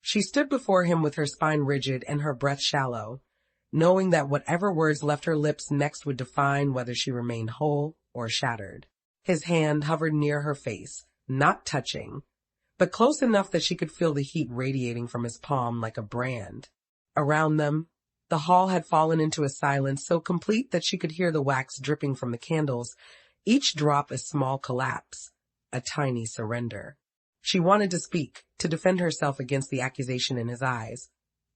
She stood before him with her spine rigid and her breath shallow, knowing that whatever words left her lips next would define whether she remained whole or shattered. His hand hovered near her face, not touching, but close enough that she could feel the heat radiating from his palm like a brand. Around them, the hall had fallen into a silence so complete that she could hear the wax dripping from the candles, each drop a small collapse, a tiny surrender. She wanted to speak, to defend herself against the accusation in his eyes,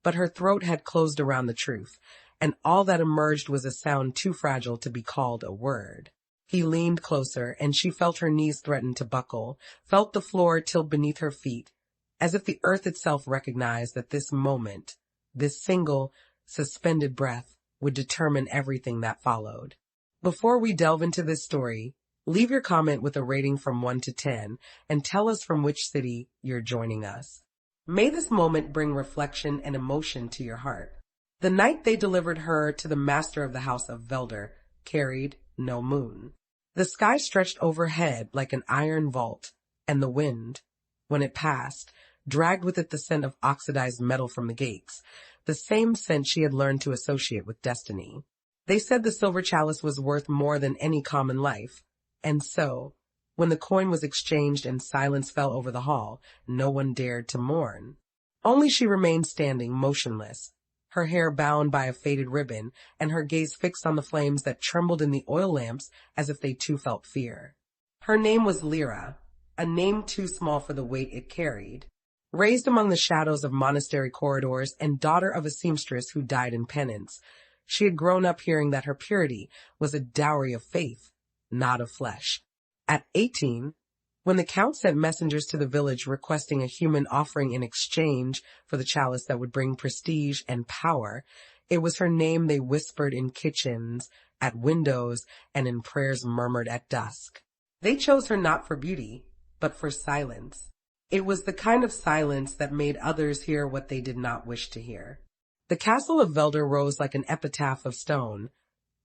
but her throat had closed around the truth, and all that emerged was a sound too fragile to be called a word. He leaned closer, and she felt her knees threaten to buckle, felt the floor tilt beneath her feet, as if the earth itself recognized that this moment, this single, suspended breath, would determine everything that followed. Before we delve into this story, leave your comment with a rating from 1 to 10 and tell us from which city you're joining us. May this moment bring reflection and emotion to your heart. The night they delivered her to the master of the house of Velder carried no moon. The sky stretched overhead like an iron vault, and the wind, when it passed, dragged with it the scent of oxidized metal from the gates, the same scent she had learned to associate with destiny. They said the silver chalice was worth more than any common life, and so, when the coin was exchanged and silence fell over the hall, no one dared to mourn. Only she remained standing, motionless, her hair bound by a faded ribbon, and her gaze fixed on the flames that trembled in the oil lamps as if they too felt fear. Her name was Lyra, a name too small for the weight it carried. Raised among the shadows of monastery corridors and daughter of a seamstress who died in penance, she had grown up hearing that her purity was a dowry of faith, not of flesh. At 18, when the count sent messengers to the village requesting a human offering in exchange for the chalice that would bring prestige and power, it was her name they whispered in kitchens, at windows, and in prayers murmured at dusk. They chose her not for beauty, but for silence. It was the kind of silence that made others hear what they did not wish to hear. The castle of Velder rose like an epitaph of stone,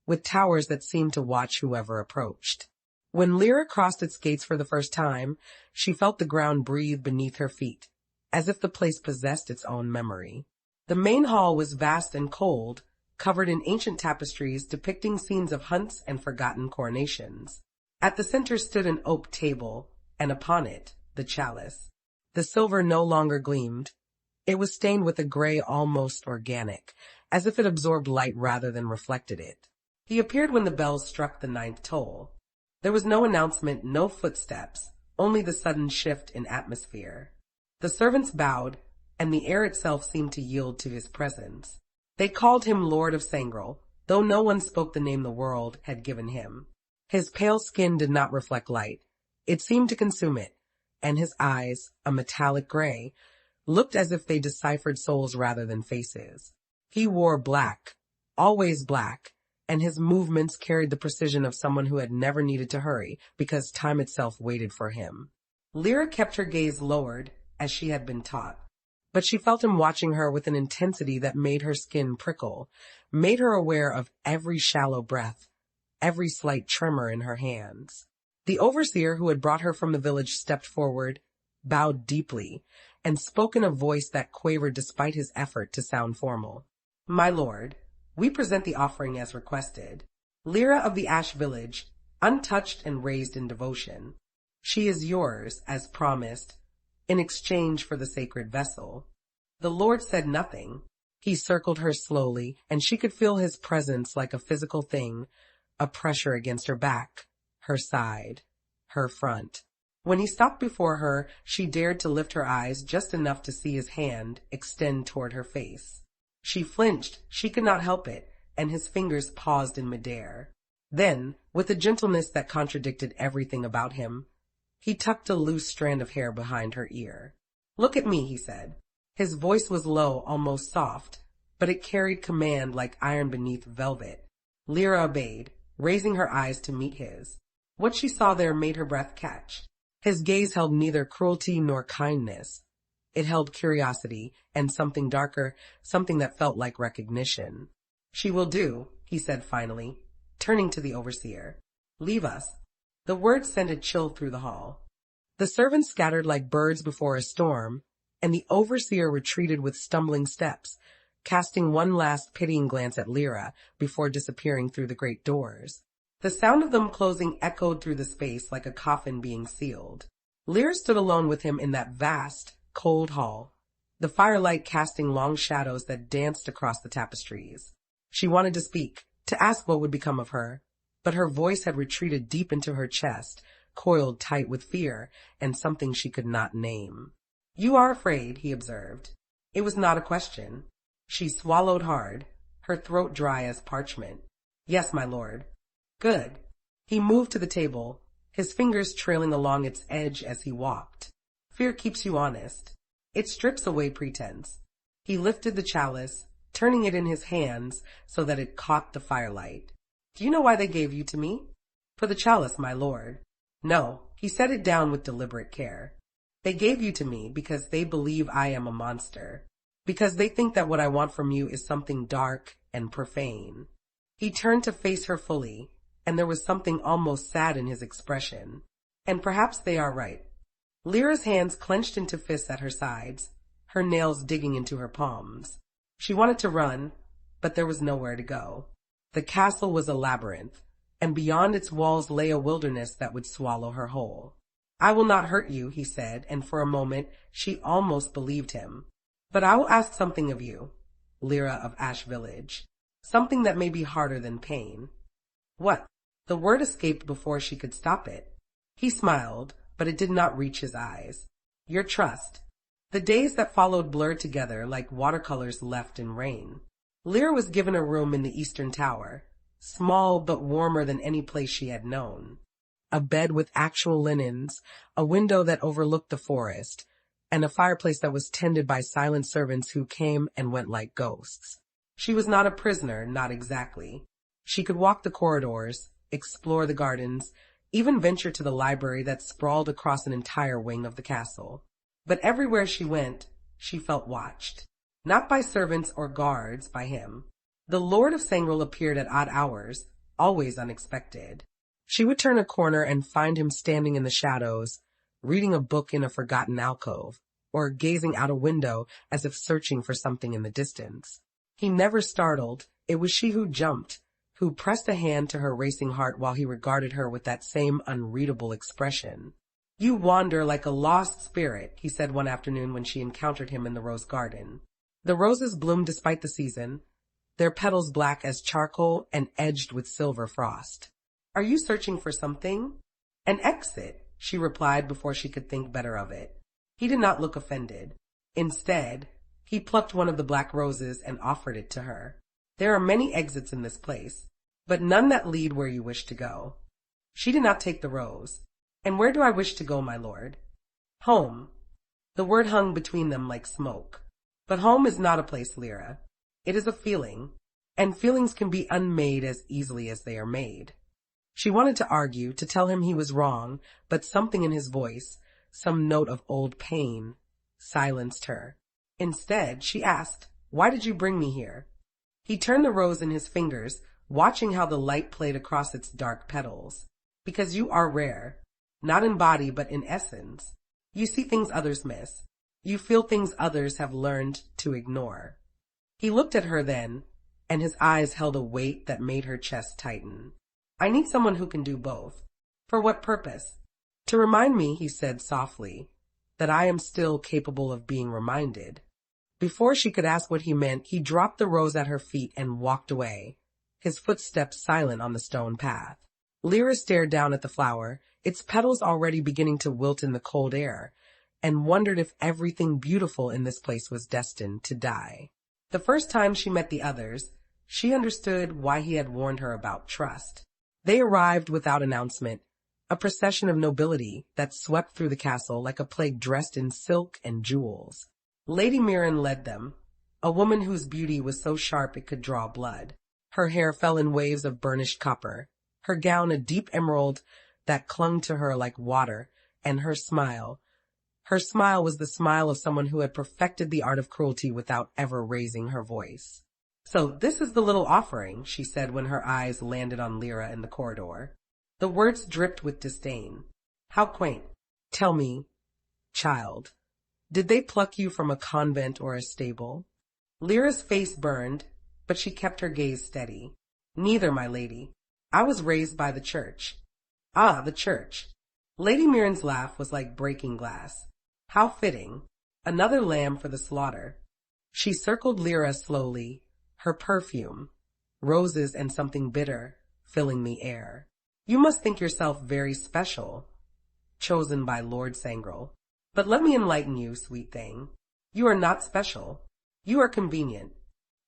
with towers that seemed to watch whoever approached. When Lyra crossed its gates for the first time, she felt the ground breathe beneath her feet, as if the place possessed its own memory. The main hall was vast and cold, covered in ancient tapestries depicting scenes of hunts and forgotten coronations. At the center stood an oak table, and upon it, the chalice. The silver no longer gleamed. It was stained with a gray almost organic, as if it absorbed light rather than reflected it. He appeared when the bells struck the 9th toll. There was no announcement, no footsteps, only the sudden shift in atmosphere. The servants bowed, and the air itself seemed to yield to his presence. They called him Lord of Sangrel, though no one spoke the name the world had given him. His pale skin did not reflect light. It seemed to consume it, and his eyes, a metallic gray, looked as if they deciphered souls rather than faces. He wore black, always black, and his movements carried the precision of someone who had never needed to hurry because time itself waited for him. Lyra kept her gaze lowered, as she had been taught, but she felt him watching her with an intensity that made her skin prickle, made her aware of every shallow breath, every slight tremor in her hands. The overseer who had brought her from the village stepped forward, bowed deeply, and spoke in a voice that quavered despite his effort to sound formal. "My lord, we present the offering as requested. Lyra of the Ash Village, untouched and raised in devotion. She is yours, as promised, in exchange for the sacred vessel." The Lord said nothing. He circled her slowly, and she could feel his presence like a physical thing, a pressure against her back, her side, her front. When he stopped before her, she dared to lift her eyes just enough to see his hand extend toward her face. She flinched, she could not help it, and his fingers paused in midair. Then, with a gentleness that contradicted everything about him, he tucked a loose strand of hair behind her ear. "Look at me," he said. His voice was low, almost soft, but it carried command like iron beneath velvet. Lyra obeyed, raising her eyes to meet his. What she saw there made her breath catch. His gaze held neither cruelty nor kindness. It held curiosity and something darker, something that felt like recognition. "She will do," he said finally, turning to the overseer. "Leave us." The words sent a chill through the hall. The servants scattered like birds before a storm, and the overseer retreated with stumbling steps, casting one last pitying glance at Lyra before disappearing through the great doors. The sound of them closing echoed through the space like a coffin being sealed. Lyra stood alone with him in that vast, cold hall, the firelight casting long shadows that danced across the tapestries. She wanted to speak, to ask what would become of her, but her voice had retreated deep into her chest, coiled tight with fear and something she could not name. "You are afraid," he observed. It was not a question. She swallowed hard, her throat dry as parchment. "Yes, my lord." "Good." He moved to the table, his fingers trailing along its edge as he walked. "Fear keeps you honest. It strips away pretense." He lifted the chalice, turning it in his hands so that it caught the firelight. "Do you know why they gave you to me?" "For the chalice, my lord." "No." He set it down with deliberate care. "They gave you to me because they believe I am a monster. Because they think that what I want from you is something dark and profane." He turned to face her fully, and there was something almost sad in his expression. "And perhaps they are right." Lyra's hands clenched into fists at her sides, her nails digging into her palms. She wanted to run, but there was nowhere to go. The castle was a labyrinth, and beyond its walls lay a wilderness that would swallow her whole. "I will not hurt you," he said, and for a moment she almost believed him. "But I will ask something of you, Lyra of Ash Village. Something that may be harder than pain." "What?" The word escaped before she could stop it. He smiled, but it did not reach his eyes. "Your trust." The days that followed blurred together like watercolors left in rain. Lyra was given a room in the eastern tower, small but warmer than any place she had known. A bed with actual linens, a window that overlooked the forest, and a fireplace that was tended by silent servants who came and went like ghosts. She was not a prisoner, not exactly. She could walk the corridors, explore the gardens, even venture to the library that sprawled across an entire wing of the castle. But everywhere she went, she felt watched. Not by servants or guards, by him. The Lord of Sangreal appeared at odd hours, always unexpected. She would turn a corner and find him standing in the shadows, reading a book in a forgotten alcove, or gazing out a window as if searching for something in the distance. He never startled. It was she who jumped, who pressed a hand to her racing heart while he regarded her with that same unreadable expression. "You wander like a lost spirit," he said one afternoon when she encountered him in the rose garden. The roses bloomed despite the season, their petals black as charcoal and edged with silver frost. "Are you searching for something?" "An exit," she replied before she could think better of it. He did not look offended. Instead, he plucked one of the black roses and offered it to her. "There are many exits in this place, but none that lead where you wish to go." She did not take the rose. "And where do I wish to go, my lord?" "Home." The word hung between them like smoke. "But home is not a place, Lyra. It is a feeling, and feelings can be unmade as easily as they are made." She wanted to argue, to tell him he was wrong, but something in his voice, some note of old pain, silenced her. Instead, she asked, "Why did you bring me here?" He turned the rose in his fingers, watching how the light played across its dark petals. "Because you are rare, not in body but in essence. You see things others miss. You feel things others have learned to ignore." He looked at her then, and his eyes held a weight that made her chest tighten. "I need someone who can do both." "For what purpose?" "To remind me," he said softly, "that I am still capable of being reminded." Before she could ask what he meant, he dropped the rose at her feet and walked away, his footsteps silent on the stone path. Lyra stared down at the flower, its petals already beginning to wilt in the cold air, and wondered if everything beautiful in this place was destined to die. The first time she met the others, she understood why he had warned her about trust. They arrived without announcement, a procession of nobility that swept through the castle like a plague dressed in silk and jewels. Lady Mirren led them, a woman whose beauty was so sharp it could draw blood. Her hair fell in waves of burnished copper, her gown a deep emerald that clung to her like water, and her smile was the smile of someone who had perfected the art of cruelty without ever raising her voice. "So this is the little offering," she said when her eyes landed on Lyra in the corridor. The words dripped with disdain. "How quaint." "Tell me, child, Did they pluck you from a convent or a stable? Lyra's face burned, but she kept her gaze steady. Neither, my lady. I was raised by the church. Ah, the church. Lady Mirren's laugh was like breaking glass. How fitting. Another lamb for the slaughter. She circled Lyra slowly, her perfume, roses and something bitter, filling the air. You must think yourself very special, chosen by Lord Sangrel. But let me enlighten you, sweet thing. You are not special. You are convenient.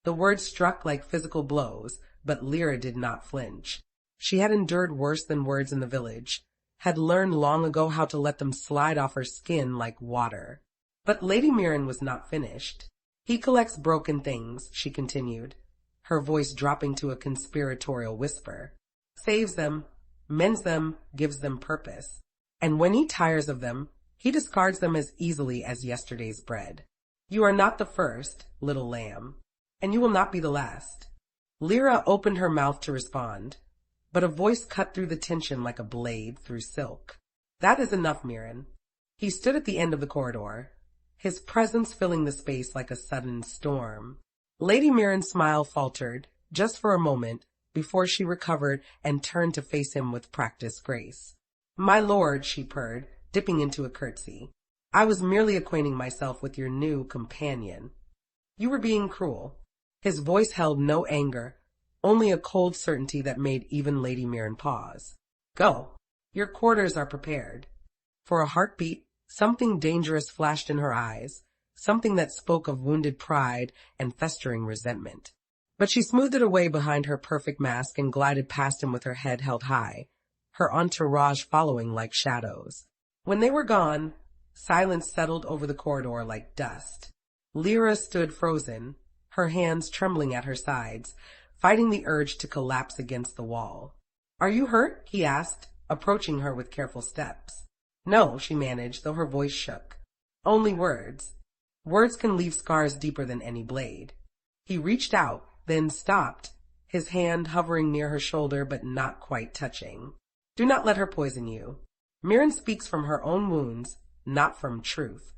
The words struck like physical blows, but Lyra did not flinch. She had endured worse than words in the village, had learned long ago how to let them slide off her skin like water. But Lady Mirren was not finished. He collects broken things, she continued, her voice dropping to a conspiratorial whisper. Saves them, mends them, gives them purpose. And when he tires of them, he discards them as easily as yesterday's bread. You are not the first, little lamb, and you will not be the last. Lyra opened her mouth to respond, but a voice cut through the tension like a blade through silk. That is enough, Mirren. He stood at the end of the corridor, his presence filling the space like a sudden storm. Lady Mirren's smile faltered, just for a moment, before she recovered and turned to face him with practiced grace. My lord, she purred, dipping into a curtsy. I was merely acquainting myself with your new companion. You were being cruel. His voice held no anger, only a cold certainty that made even Lady Mirren pause. Go. Your quarters are prepared. For a heartbeat, something dangerous flashed in her eyes, something that spoke of wounded pride and festering resentment. But she smoothed it away behind her perfect mask and glided past him with her head held high, her entourage following like shadows. When they were gone, silence settled over the corridor like dust. Lyra stood frozen, her hands trembling at her sides, fighting the urge to collapse against the wall. Are you hurt? He asked, approaching her with careful steps. No, she managed, though her voice shook. Only words. Words can leave scars deeper than any blade. He reached out, then stopped, his hand hovering near her shoulder but not quite touching. Do not let her poison you. Mirren speaks from her own wounds, not from truth.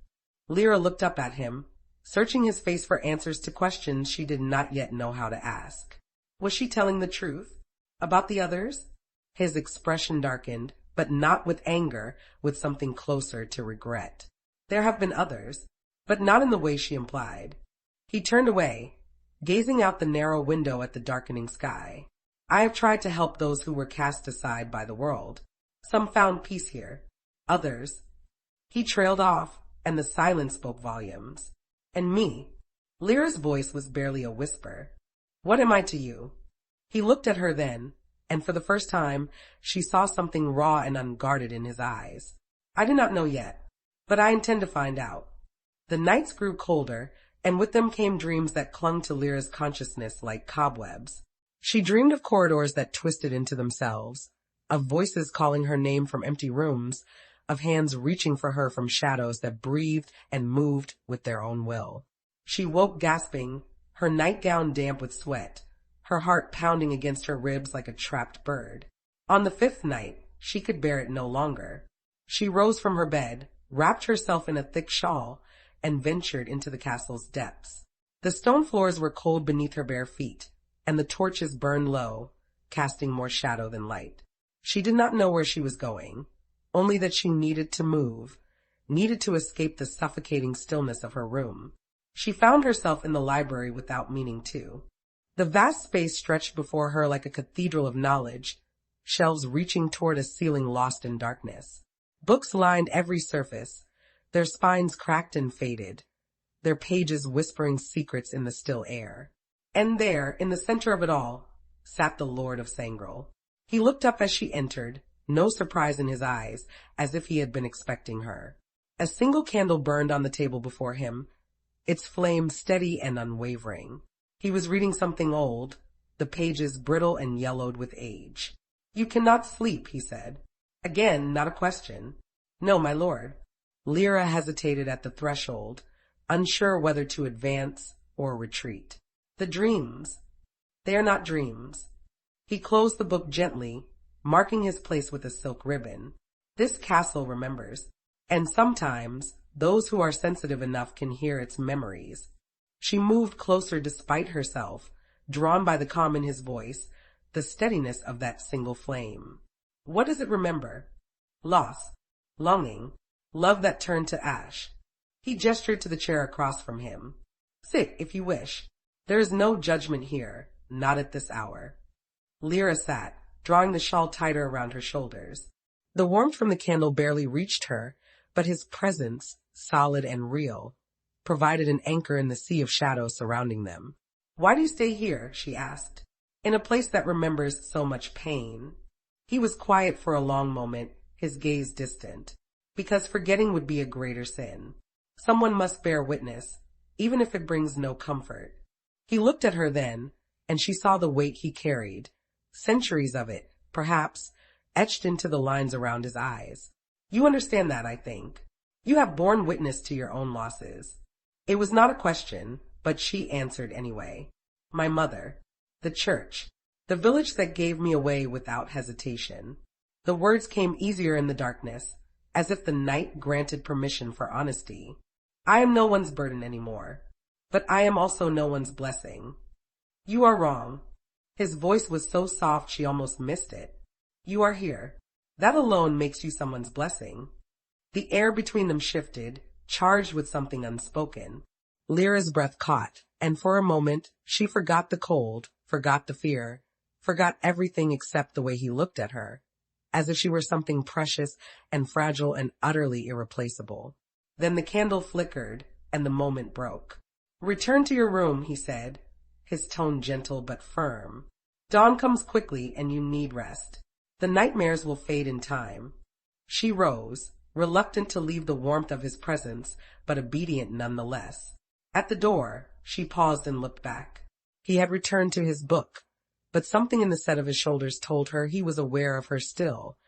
Lyra looked up at him, searching his face for answers to questions she did not yet know how to ask. Was she telling the truth? About the others? His expression darkened, but not with anger, with something closer to regret. There have been others, but not in the way she implied. He turned away, gazing out the narrow window at the darkening sky. I have tried to help those who were cast aside by the world. Some found peace here. Others. He trailed off, and the silence spoke volumes. And me. Lyra's voice was barely a whisper. What am I to you? He looked at her then, and for the first time, she saw something raw and unguarded in his eyes. I do not know yet, but I intend to find out. The nights grew colder, and with them came dreams that clung to Lyra's consciousness like cobwebs. She dreamed of corridors that twisted into themselves, of voices calling her name from empty rooms, of hands reaching for her from shadows that breathed and moved with their own will. She woke gasping, her nightgown damp with sweat, her heart pounding against her ribs like a trapped bird. On the fifth night, she could bear it no longer. She rose from her bed, wrapped herself in a thick shawl, and ventured into the castle's depths. The stone floors were cold beneath her bare feet, and the torches burned low, casting more shadow than light. She did not know where she was going, only that she needed to move, needed to escape the suffocating stillness of her room. She found herself in the library without meaning to. The vast space stretched before her like a cathedral of knowledge, shelves reaching toward a ceiling lost in darkness. Books lined every surface, their spines cracked and faded, their pages whispering secrets in the still air. And there, in the center of it all, sat the Lord of Sangrel. He looked up as she entered, no surprise in his eyes, as if he had been expecting her. A single candle burned on the table before him, its flame steady and unwavering. He was reading something old, the pages brittle and yellowed with age. You cannot sleep, he said. Again, not a question. No, my lord. Lyra hesitated at the threshold, unsure whether to advance or retreat. The dreams. They are not dreams. He closed the book gently, marking his place with a silk ribbon. This castle remembers, and sometimes, Those who are sensitive enough can hear its memories. She moved closer despite herself, drawn by the calm in his voice, the steadiness of that single flame. What does it remember? Loss, longing, love that turned to ash. He gestured to the chair across from him. Sit, if you wish. There is no judgment here, not at this hour. Lyra sat, drawing the shawl tighter around her shoulders. The warmth from the candle barely reached her, but his presence, solid and real, provided an anchor in the sea of shadows surrounding them. Why do you stay here? She asked. In a place that remembers so much pain. He was quiet for a long moment, his gaze distant. Because forgetting would be a greater sin. Someone must bear witness, even if it brings no comfort. He looked at her then, and she saw the weight he carried, centuries of it, perhaps, etched into the lines around his eyes. You understand that, I think. You have borne witness to your own losses. It was not a question, but she answered anyway. My mother, the church, the village that gave me away without hesitation. The words came easier in the darkness, as if the night granted permission for honesty. I am no one's burden anymore, but I am also no one's blessing. You are wrong. His voice was so soft she almost missed it. You are here. That alone makes you someone's blessing. The air between them shifted, charged with something unspoken. Lyra's breath caught, and for a moment she forgot the cold, forgot the fear, forgot everything except the way he looked at her, as if she were something precious and fragile and utterly irreplaceable. Then the candle flickered, and the moment broke. Return to your room, he said, his tone gentle but firm. Dawn comes quickly, and you need rest. The nightmares will fade in time. She rose, reluctant to leave the warmth of his presence, but obedient nonetheless. At the door, she paused and looked back. He had returned to his book, but something in the set of his shoulders told her he was aware of her still,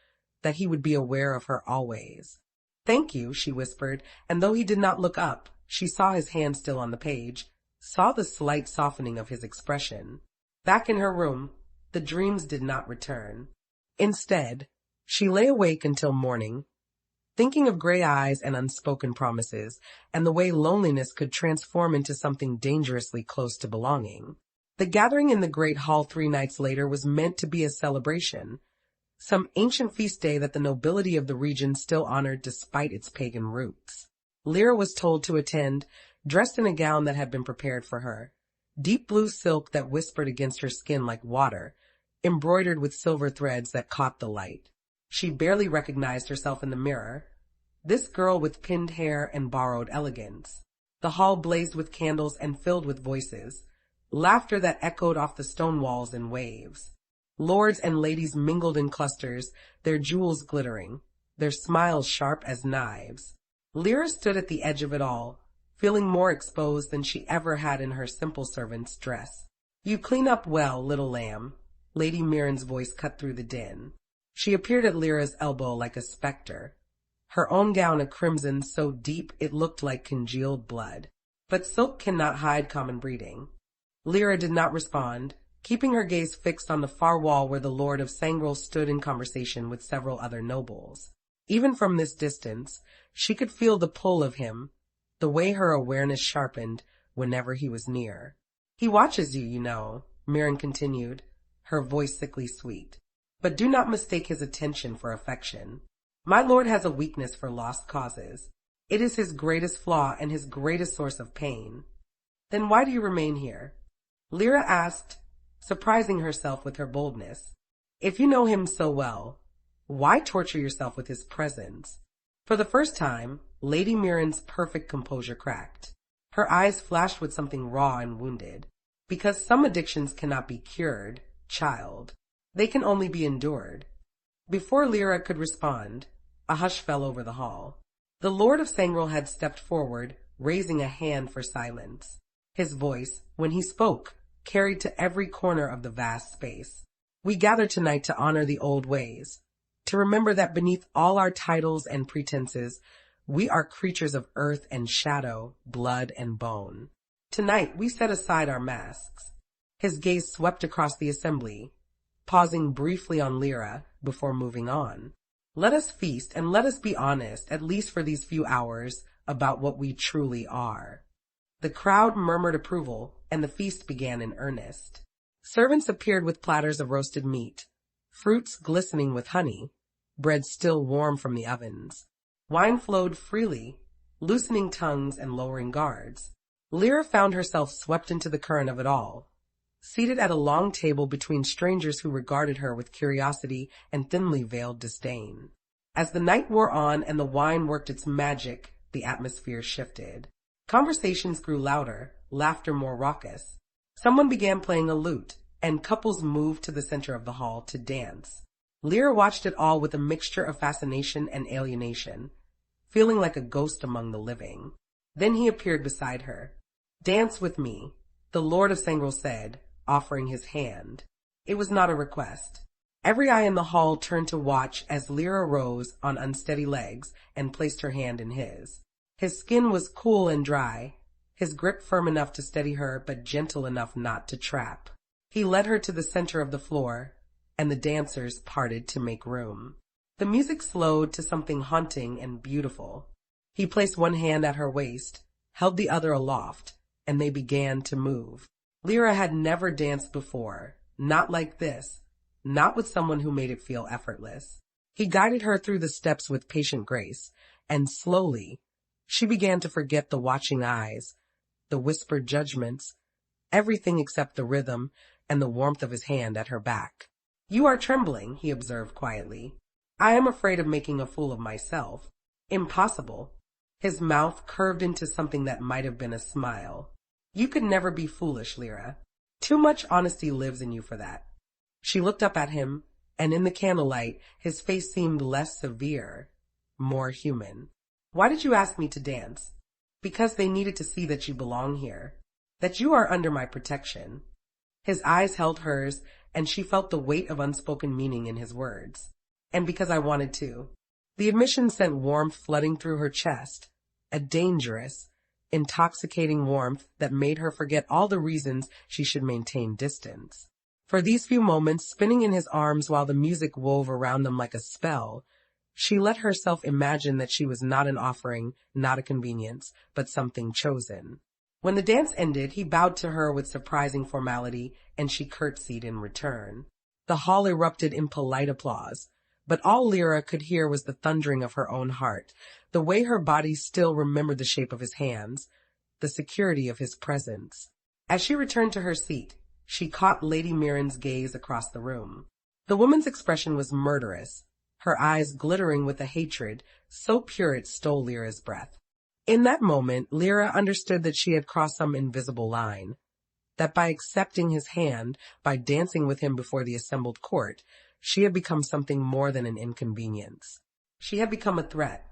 that he would be aware of her always. Thank you, she whispered, and though he did not look up, she saw his hand still on the page, saw the slight softening of his expression. Back in her room, the dreams did not return. Instead, she lay awake until morning, thinking of gray eyes and unspoken promises, and the way loneliness could transform into something dangerously close to belonging. The gathering in the great hall 3 nights later was meant to be a celebration, some ancient feast day that the nobility of the region still honored despite its pagan roots. Lyra was told to attend, dressed in a gown that had been prepared for her, deep blue silk that whispered against her skin like water, embroidered with silver threads that caught the light. She barely recognized herself in the mirror, this girl with pinned hair and borrowed elegance. The hall blazed with candles and filled with voices, laughter that echoed off the stone walls in waves. Lords and ladies mingled in clusters, their jewels glittering, their smiles sharp as knives. Lyra stood at the edge of it all, feeling more exposed than she ever had in her simple servant's dress. You clean up well, little lamb. Lady Mirren's voice cut through the din. She appeared at Lyra's elbow like a specter, her own gown a crimson so deep it looked like congealed blood. But silk cannot hide common breeding. Lyra did not respond, keeping her gaze fixed on the far wall where the Lord of Sangrel stood in conversation with several other nobles. Even from this distance, she could feel the pull of him, the way her awareness sharpened whenever he was near. He watches you, you know, Mirren continued, her voice sickly sweet. But do not mistake his attention for affection. My lord has a weakness for lost causes. It is his greatest flaw and his greatest source of pain. Then why do you remain here? Lyra asked, surprising herself with her boldness. If you know him so well, why torture yourself with his presence? For the first time, Lady Mirren's perfect composure cracked. Her eyes flashed with something raw and wounded. Because some addictions cannot be cured, child. They can only be endured. Before Lyra could respond, a hush fell over the hall. The Lord of Sangrel had stepped forward, raising a hand for silence. His voice, when he spoke, carried to every corner of the vast space. We gather tonight to honor the old ways, to remember that beneath all our titles and pretenses, we are creatures of earth and shadow, blood and bone. Tonight we set aside our masks. His gaze swept across the assembly, pausing briefly on Lyra before moving on. Let us feast and let us be honest, at least for these few hours, about what we truly are. The crowd murmured approval, and the feast began in earnest. Servants appeared with platters of roasted meat, fruits glistening with honey, bread still warm from the ovens. Wine flowed freely, loosening tongues and lowering guards. Lyra found herself swept into the current of it all, seated at a long table between strangers who regarded her with curiosity and thinly veiled disdain. As the night wore on and the wine worked its magic, the atmosphere shifted. Conversations grew louder, laughter more raucous. Someone began playing a lute, and couples moved to the center of the hall to dance. Lyra watched it all with a mixture of fascination and alienation, feeling like a ghost among the living. Then he appeared beside her. "Dance with me," the Lord of Sangral said, offering his hand. It was not a request. Every eye in the hall turned to watch as Lyra rose on unsteady legs and placed her hand in his. His skin was cool and dry, his grip firm enough to steady her but gentle enough not to trap. He led her to the center of the floor, and the dancers parted to make room. The music slowed to something haunting and beautiful. He placed one hand at her waist, held the other aloft, and they began to move. Lyra had never danced before, not like this, not with someone who made it feel effortless. He guided her through the steps with patient grace, and slowly, she began to forget the watching eyes, the whispered judgments, everything except the rhythm and the warmth of his hand at her back. "You are trembling," he observed quietly. "I am afraid of making a fool of myself." "Impossible." His mouth curved into something that might have been a smile. "You could never be foolish, Lyra. Too much honesty lives in you for that." She looked up at him, and in the candlelight, his face seemed less severe, more human. "Why did you ask me to dance?" "Because they needed to see that you belong here, that you are under my protection." His eyes held hers, and she felt the weight of unspoken meaning in his words. "And because I wanted to." The admission sent warmth flooding through her chest, a dangerous, intoxicating warmth that made her forget all the reasons she should maintain distance. For these few moments, spinning in his arms while the music wove around them like a spell, she let herself imagine that she was not an offering, not a convenience, but something chosen. When the dance ended, he bowed to her with surprising formality, and she curtsied in return. The hall erupted in polite applause, but all Lyra could hear was the thundering of her own heart, the way her body still remembered the shape of his hands, the security of his presence. As she returned to her seat, she caught Lady Mirren's gaze across the room. The woman's expression was murderous, her eyes glittering with a hatred so pure it stole Lyra's breath. In that moment, Lyra understood that she had crossed some invisible line, that by accepting his hand, by dancing with him before the assembled court, she had become something more than an inconvenience. She had become a threat.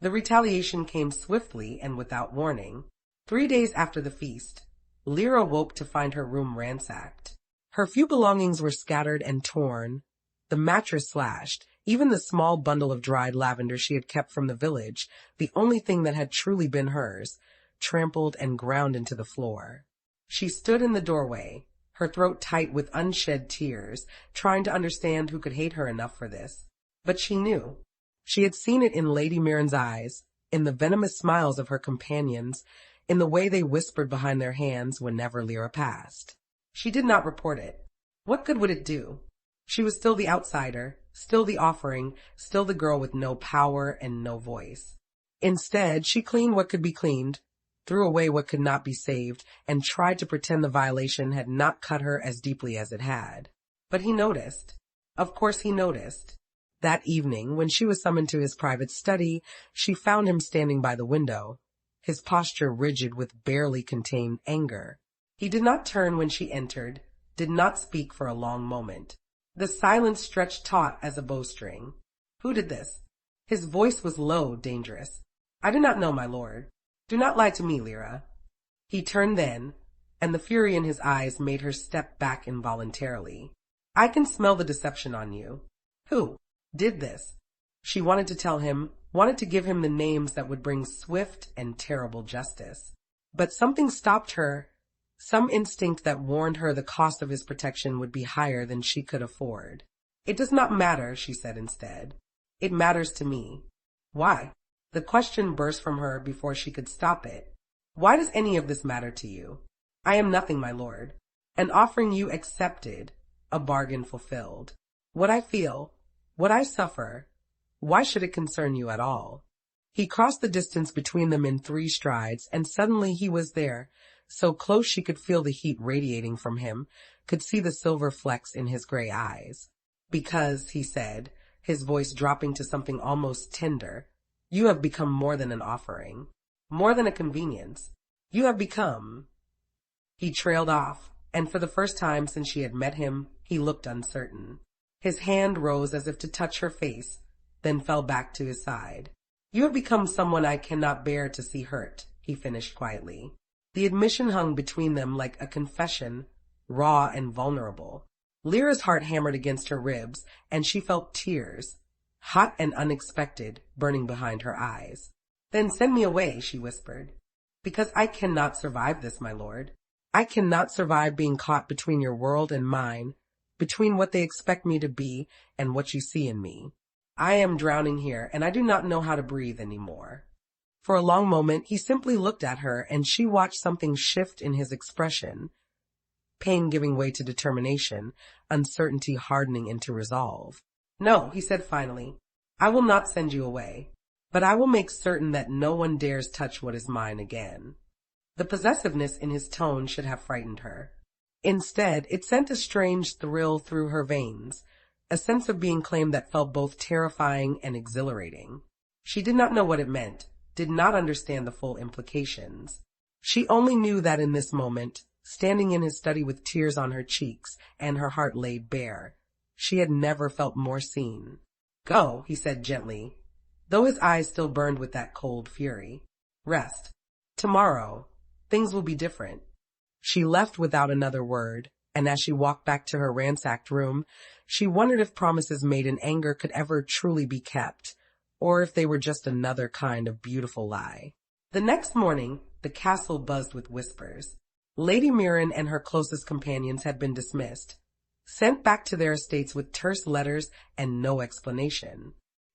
The retaliation came swiftly and without warning. 3 days after the feast, Lyra woke to find her room ransacked. Her few belongings were scattered and torn, the mattress slashed, even the small bundle of dried lavender she had kept from the village, the only thing that had truly been hers, trampled and ground into the floor. She stood in the doorway, her throat tight with unshed tears, trying to understand who could hate her enough for this. But she knew. She had seen it in Lady Mirren's eyes, in the venomous smiles of her companions, in the way they whispered behind their hands whenever Lyra passed. She did not report it. What good would it do? She was still the outsider, still the offering, still the girl with no power and no voice. Instead, she cleaned what could be cleaned, threw away what could not be saved, and tried to pretend the violation had not cut her as deeply as it had. But he noticed. Of course he noticed. That evening, when she was summoned to his private study, she found him standing by the window, his posture rigid with barely contained anger. He did not turn when she entered, did not speak for a long moment. The silence stretched taut as a bowstring. "Who did this?" His voice was low, dangerous. "I do not know, my lord. Do not lie to me, Lyra." He turned then, and the fury in his eyes made her step back involuntarily. "I can smell the deception on you. Who did this?" She wanted to tell him, wanted to give him the names that would bring swift and terrible justice. But something stopped her, some instinct that warned her the cost of his protection would be higher than she could afford. "It does not matter," she said instead. "It matters to me." "Why?" The question burst from her before she could stop it. Why does any of this matter to you? I am nothing, my lord. An offering you accepted, a bargain fulfilled. What I feel, what I suffer, why should it concern you at all? He crossed the distance between them in 3 strides, and suddenly he was there, so close she could feel the heat radiating from him, could see the silver flecks in his gray eyes. Because, he said, his voice dropping to something almost tender, you have become more than an offering, more than a convenience. You have become... He trailed off, and for the first time since she had met him, he looked uncertain. His hand rose as if to touch her face, then fell back to his side. You have become someone I cannot bear to see hurt, he finished quietly. The admission hung between them like a confession, raw and vulnerable. Lyra's heart hammered against her ribs, and she felt tears, hot and unexpected, burning behind her eyes. Then send me away, she whispered. Because I cannot survive this, my lord. I cannot survive being caught between your world and mine, between what they expect me to be and what you see in me. I am drowning here, and I do not know how to breathe anymore. For a long moment, he simply looked at her, and she watched something shift in his expression. Pain giving way to determination, uncertainty hardening into resolve. No, he said finally, I will not send you away, but I will make certain that no one dares touch what is mine again. The possessiveness in his tone should have frightened her. Instead, it sent a strange thrill through her veins, a sense of being claimed that felt both terrifying and exhilarating. She did not know what it meant, did not understand the full implications. She only knew that in this moment, standing in his study with tears on her cheeks and her heart laid bare, she had never felt more seen. Go, he said gently, though his eyes still burned with that cold fury. Rest. Tomorrow, things will be different. She left without another word, and as she walked back to her ransacked room, she wondered if promises made in anger could ever truly be kept, or if they were just another kind of beautiful lie. The next morning, the castle buzzed with whispers. Lady Mirren and her closest companions had been dismissed, sent back to their estates with terse letters and no explanation.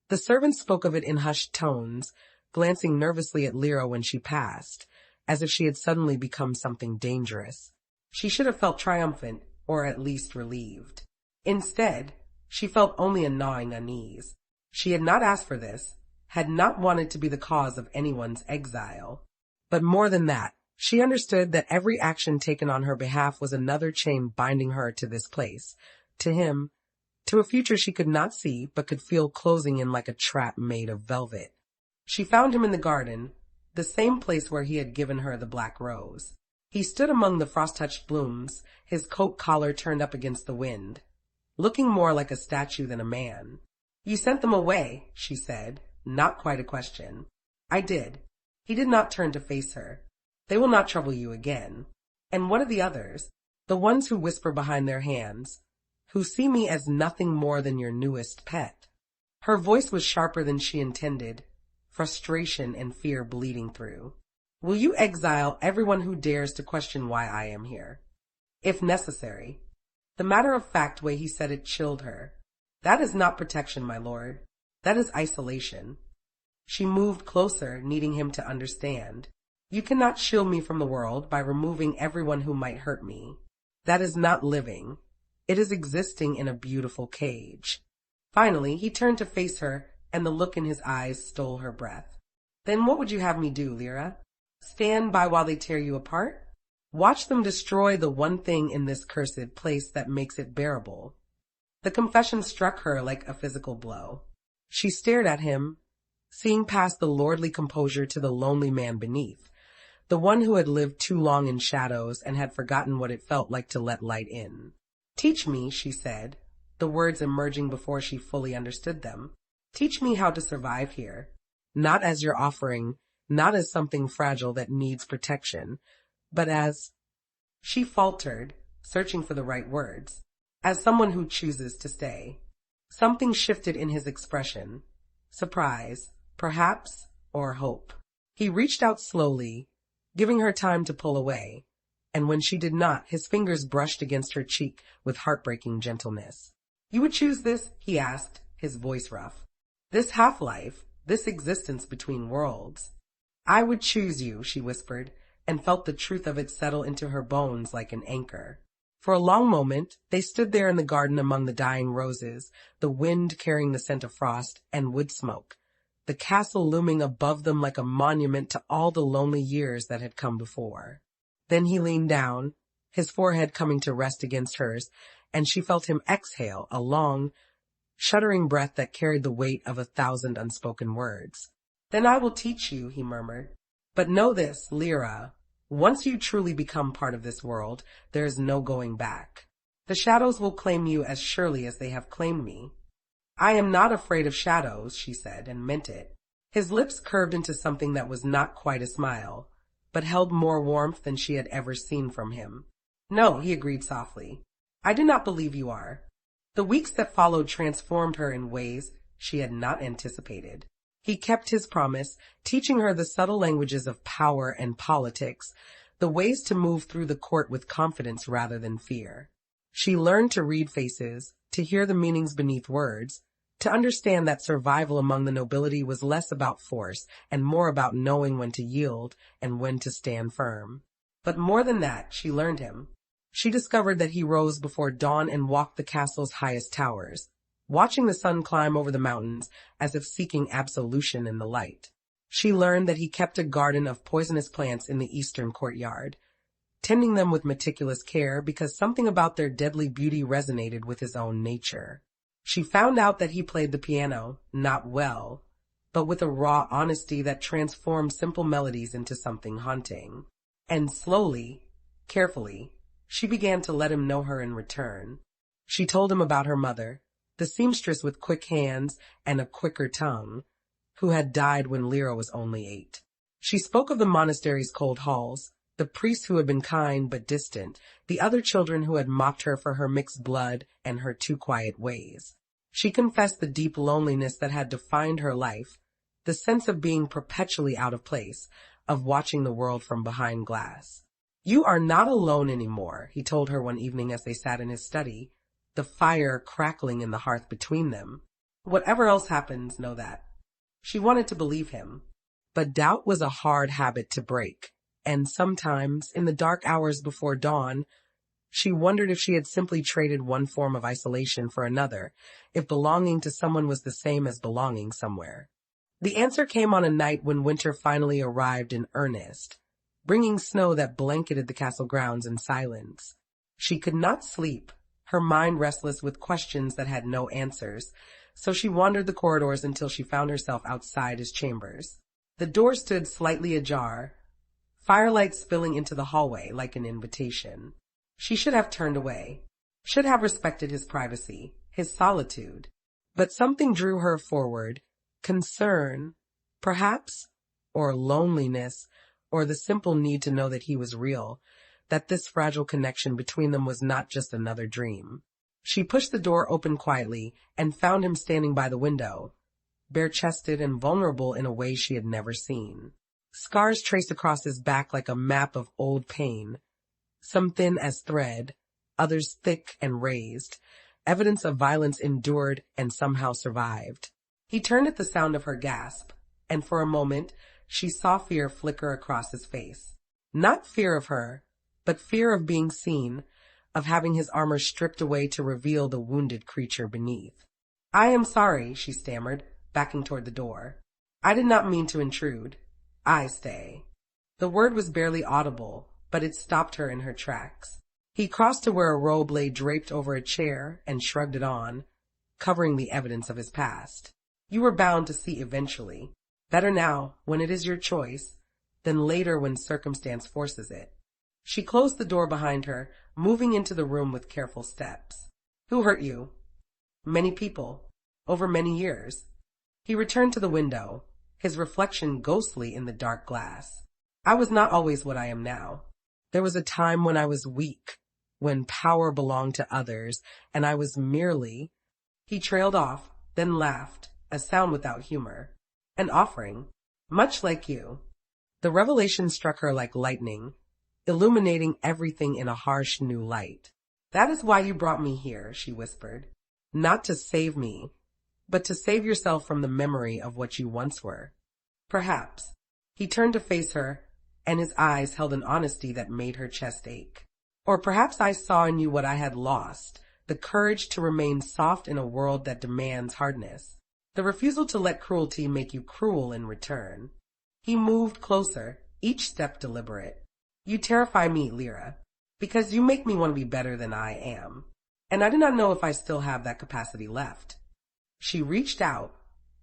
The servants spoke of it in hushed tones, glancing nervously at Lyra when she passed, as if she had suddenly become something dangerous. She should have felt triumphant, or at least relieved. Instead, she felt only a gnawing unease. She had not asked for this, had not wanted to be the cause of anyone's exile. But more than that, she understood that every action taken on her behalf was another chain binding her to this place, to him, to a future she could not see but could feel closing in like a trap made of velvet. She found him in the garden, the same place where he had given her the black rose. He stood among the frost-touched blooms, his coat collar turned up against the wind, looking more like a statue than a man. You sent them away, she said, not quite a question. I did. He did not turn to face her. They will not trouble you again. And what are the others? The ones who whisper behind their hands, who see me as nothing more than your newest pet. Her voice was sharper than she intended, frustration and fear bleeding through. Will you exile everyone who dares to question why I am here? If necessary. The matter-of-fact way he said it chilled her. That is not protection, my lord. That is isolation. She moved closer, needing him to understand. You cannot shield me from the world by removing everyone who might hurt me. That is not living. It is existing in a beautiful cage. Finally, he turned to face her, and the look in his eyes stole her breath. Then what would you have me do, Lyra? Stand by while they tear you apart? Watch them destroy the one thing in this cursed place that makes it bearable. The confession struck her like a physical blow. She stared at him, seeing past the lordly composure to the lonely man beneath, the one who had lived too long in shadows and had forgotten what it felt like to let light in. Teach me, she said, the words emerging before she fully understood them. Teach me how to survive here. Not as your offering, not as something fragile that needs protection, but as... She faltered, searching for the right words. As someone who chooses to stay. Something shifted in his expression. Surprise, perhaps, or hope. He reached out slowly, giving her time to pull away, and when she did not, his fingers brushed against her cheek with heartbreaking gentleness. You would choose this? He asked, his voice rough. This half-life, this existence between worlds. I would choose you, she whispered, and felt the truth of it settle into her bones like an anchor. For a long moment, they stood there in the garden among the dying roses, the wind carrying the scent of frost and wood smoke, the castle looming above them like a monument to all the lonely years that had come before. Then he leaned down, his forehead coming to rest against hers, and she felt him exhale a long, shuddering breath that carried the weight of 1,000 unspoken words. Then I will teach you, he murmured. But know this, Lyra, once you truly become part of this world, there is no going back. The shadows will claim you as surely as they have claimed me. I am not afraid of shadows, she said, and meant it. His lips curved into something that was not quite a smile, but held more warmth than she had ever seen from him. No, he agreed softly. I do not believe you are. The weeks that followed transformed her in ways she had not anticipated. He kept his promise, teaching her the subtle languages of power and politics, the ways to move through the court with confidence rather than fear. She learned to read faces, to hear the meanings beneath words, to understand that survival among the nobility was less about force and more about knowing when to yield and when to stand firm. But more than that, she learned him. She discovered that he rose before dawn and walked the castle's highest towers, watching the sun climb over the mountains as if seeking absolution in the light. She learned that he kept a garden of poisonous plants in the eastern courtyard, tending them with meticulous care because something about their deadly beauty resonated with his own nature. She found out that he played the piano, not well, but with a raw honesty that transformed simple melodies into something haunting. And slowly, carefully, she began to let him know her in return. She told him about her mother, the seamstress with quick hands and a quicker tongue, who had died when Lyra was only 8. She spoke of the monastery's cold halls, the priests who had been kind but distant, the other children who had mocked her for her mixed blood and her too quiet ways. She confessed the deep loneliness that had defined her life, the sense of being perpetually out of place, of watching the world from behind glass. You are not alone anymore, he told her one evening as they sat in his study, the fire crackling in the hearth between them. Whatever else happens, know that. She wanted to believe him. But doubt was a hard habit to break, and sometimes, in the dark hours before dawn, she wondered if she had simply traded one form of isolation for another, if belonging to someone was the same as belonging somewhere. The answer came on a night when winter finally arrived in earnest, bringing snow that blanketed the castle grounds in silence. She could not sleep, her mind restless with questions that had no answers, so she wandered the corridors until she found herself outside his chambers. The door stood slightly ajar, firelight spilling into the hallway like an invitation. She should have turned away, should have respected his privacy, his solitude. But something drew her forward, concern, perhaps, or loneliness, or the simple need to know that he was real, that this fragile connection between them was not just another dream. She pushed the door open quietly and found him standing by the window, bare-chested and vulnerable in a way she had never seen. Scars traced across his back like a map of old pain, some thin as thread, others thick and raised, evidence of violence endured and somehow survived. He turned at the sound of her gasp, and for a moment she saw fear flicker across his face. Not fear of her, but fear of being seen, of having his armor stripped away to reveal the wounded creature beneath. I am sorry, she stammered, backing toward the door. I did not mean to intrude. I stay. The word was barely audible, but it stopped her in her tracks. He crossed to where a robe lay draped over a chair and shrugged it on, covering the evidence of his past. You were bound to see eventually. Better now, when it is your choice, than later when circumstance forces it. She closed the door behind her, moving into the room with careful steps. Who hurt you? Many people. Over many years. He returned to the window, his reflection ghostly in the dark glass. I was not always what I am now. There was a time when I was weak, when power belonged to others, and I was merely... He trailed off, then laughed, a sound without humor. An offering, much like you. The revelation struck her like lightning, illuminating everything in a harsh new light. That is why you brought me here, she whispered. Not to save me, but to save yourself from the memory of what you once were. Perhaps. He turned to face her, and his eyes held an honesty that made her chest ache. Or perhaps I saw in you what I had lost, the courage to remain soft in a world that demands hardness, the refusal to let cruelty make you cruel in return. He moved closer, each step deliberate. You terrify me, Lyra, because you make me want to be better than I am, and I do not know if I still have that capacity left. She reached out,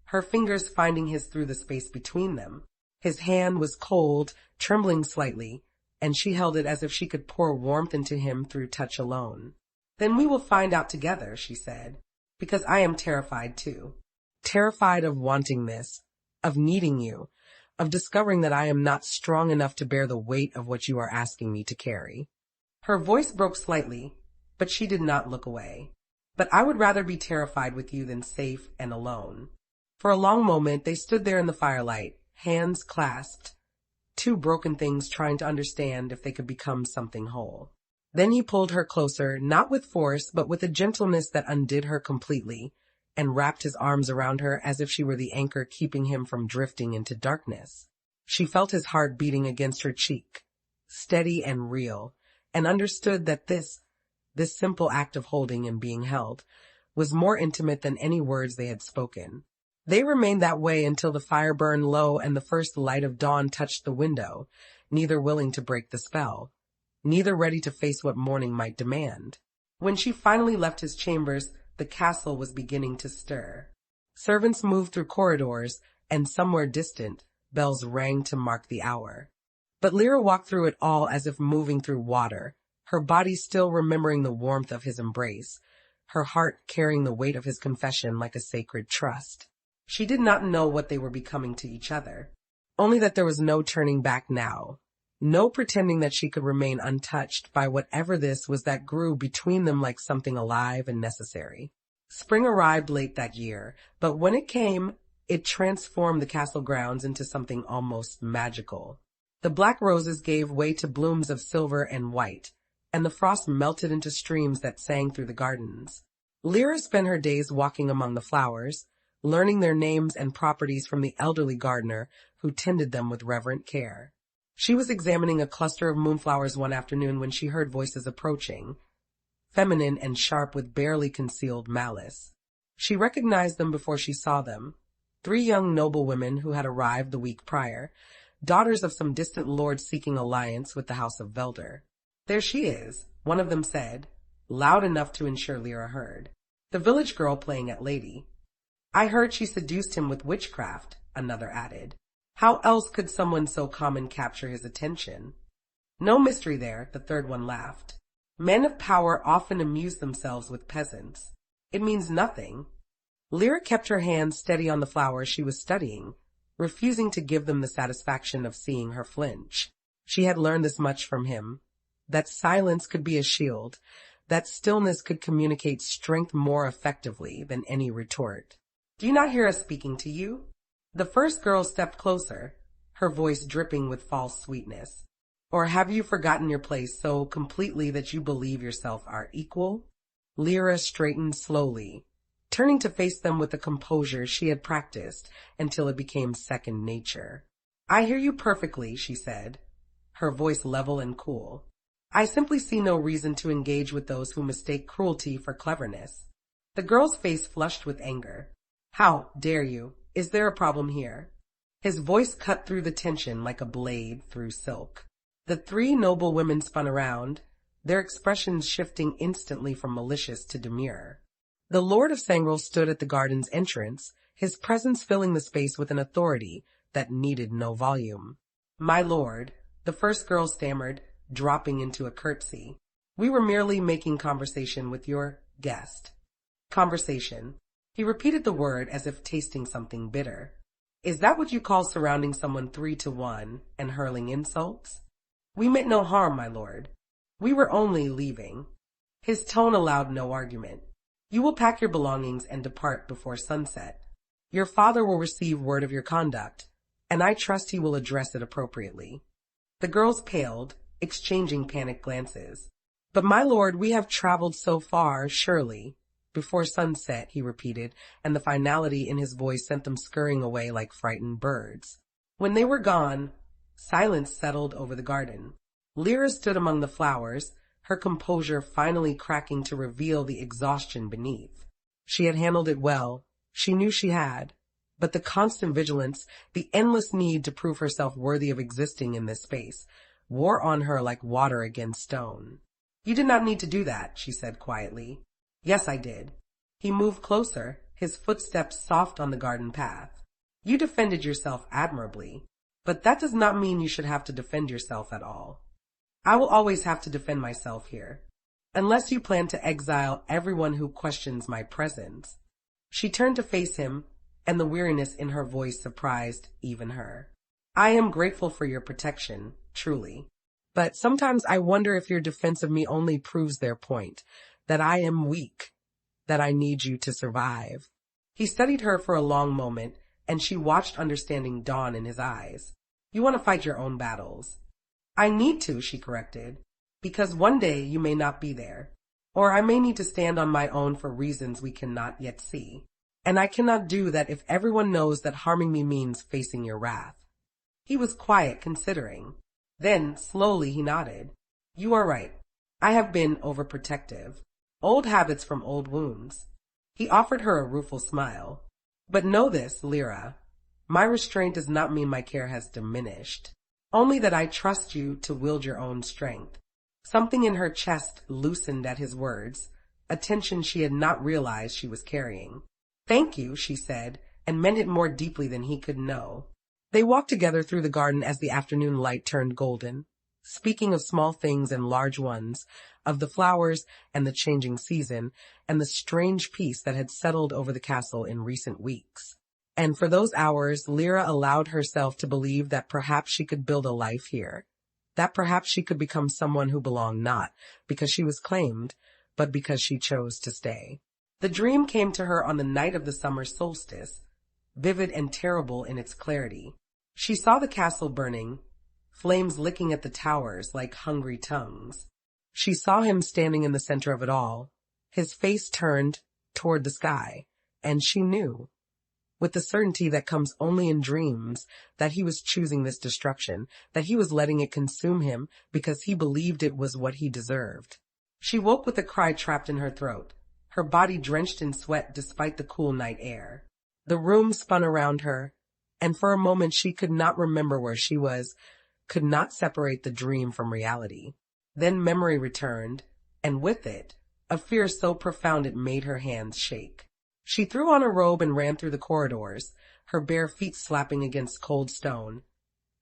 her fingers finding his through the space between them. His hand was cold, trembling slightly, and she held it as if she could pour warmth into him through touch alone. Then we will find out together, she said, because I am terrified too. Terrified of wanting this, of needing you, of discovering that I am not strong enough to bear the weight of what you are asking me to carry. Her voice broke slightly, but she did not look away. But I would rather be terrified with you than safe and alone. For a long moment they stood there in the firelight, hands clasped, two broken things trying to understand if they could become something whole. Then he pulled her closer, not with force, but with a gentleness that undid her completely, and wrapped his arms around her as if she were the anchor keeping him from drifting into darkness. She felt his heart beating against her cheek, steady and real, and understood that this simple act of holding and being held was more intimate than any words they had spoken. They remained that way until the fire burned low and the first light of dawn touched the window, neither willing to break the spell, neither ready to face what morning might demand. When she finally left his chambers, the castle was beginning to stir. Servants moved through corridors, and somewhere distant, bells rang to mark the hour. But Lyra walked through it all as if moving through water, her body still remembering the warmth of his embrace, her heart carrying the weight of his confession like a sacred trust. She did not know what they were becoming to each other, only that there was no turning back now, no pretending that she could remain untouched by whatever this was that grew between them like something alive and necessary. Spring arrived late that year, but when it came, it transformed the castle grounds into something almost magical. The black roses gave way to blooms of silver and white, and the frost melted into streams that sang through the gardens. Lyra spent her days walking among the flowers, learning their names and properties from the elderly gardener who tended them with reverent care. She was examining a cluster of moonflowers one afternoon when she heard voices approaching, feminine and sharp with barely concealed malice. She recognized them before she saw them, 3 young noblewomen who had arrived the week prior, daughters of some distant lord seeking alliance with the House of Velder. "There she is," one of them said, loud enough to ensure Lyra heard. "The village girl playing at lady." "I heard she seduced him with witchcraft," another added. "How else could someone so common capture his attention?" "No mystery there," the third one laughed. "Men of power often amuse themselves with peasants. It means nothing." Lyra kept her hands steady on the flowers she was studying, refusing to give them the satisfaction of seeing her flinch. She had learned this much from him, that silence could be a shield, that stillness could communicate strength more effectively than any retort. "Do you not hear us speaking to you?" The first girl stepped closer, her voice dripping with false sweetness. "Or have you forgotten your place so completely that you believe yourself our equal?" Lyra straightened slowly, turning to face them with the composure she had practiced until it became second nature. "I hear you perfectly," she said, her voice level and cool. "I simply see no reason to engage with those who mistake cruelty for cleverness." The girl's face flushed with anger. "How dare you? Is there a problem here?" His voice cut through the tension like a blade through silk. The 3 noble women spun around, their expressions shifting instantly from malicious to demure. The Lord of Sangral stood at the garden's entrance, his presence filling the space with an authority that needed no volume. "My lord," the first girl stammered, dropping into a curtsy. "We were merely making conversation with your guest." "Conversation." He repeated the word as if tasting something bitter. "Is that what you call surrounding someone 3 to 1 and hurling insults?" "We meant no harm, my lord. We were only leaving." His tone allowed no argument. "You will pack your belongings and depart before sunset. Your father will receive word of your conduct, and I trust he will address it appropriately." The girls paled, exchanging panicked glances. "But my lord, we have traveled so far, surely." Before sunset, he repeated, and the finality in his voice sent them scurrying away like frightened birds. When they were gone, silence settled over the garden. Lyra stood among the flowers, her composure finally cracking to reveal the exhaustion beneath. She had handled it well. She knew she had. But the constant vigilance, the endless need to prove herself worthy of existing in this space, wore on her like water against stone. "You did not need to do that," she said quietly. "Yes, I did." He moved closer, his footsteps soft on the garden path. "You defended yourself admirably, but that does not mean you should have to defend yourself at all. I will always have to defend myself here, unless you plan to exile everyone who questions my presence." She turned to face him, and the weariness in her voice surprised even her. "I am grateful for your protection, truly. But sometimes I wonder if your defense of me only proves their point, that I am weak, that I need you to survive." He studied her for a long moment, and she watched understanding dawn in his eyes. "You want to fight your own battles." "I need to," she corrected, "because one day you may not be there, or I may need to stand on my own for reasons we cannot yet see. And I cannot do that if everyone knows that harming me means facing your wrath." He was quiet, considering. Then, slowly, he nodded. "You are right. I have been overprotective. Old habits from old wounds." He offered her a rueful smile. "But know this, Lyra. My restraint does not mean my care has diminished. Only that I trust you to wield your own strength." Something in her chest loosened at his words, a tension she had not realized she was carrying. "Thank you," she said, and meant it more deeply than he could know. They walked together through the garden as the afternoon light turned golden, speaking of small things and large ones, of the flowers and the changing season, and the strange peace that had settled over the castle in recent weeks. And for those hours, Lyra allowed herself to believe that perhaps she could build a life here, that perhaps she could become someone who belonged not because she was claimed, but because she chose to stay. The dream came to her on the night of the summer solstice, vivid and terrible in its clarity. She saw the castle burning, flames licking at the towers like hungry tongues. She saw him standing in the center of it all, his face turned toward the sky, and she knew, with the certainty that comes only in dreams, that he was choosing this destruction, that he was letting it consume him because he believed it was what he deserved. She woke with a cry trapped in her throat, her body drenched in sweat despite the cool night air. The room spun around her, and for a moment she could not remember where she was, could not separate the dream from reality. Then memory returned, and with it, a fear so profound it made her hands shake. She threw on a robe and ran through the corridors, her bare feet slapping against cold stone,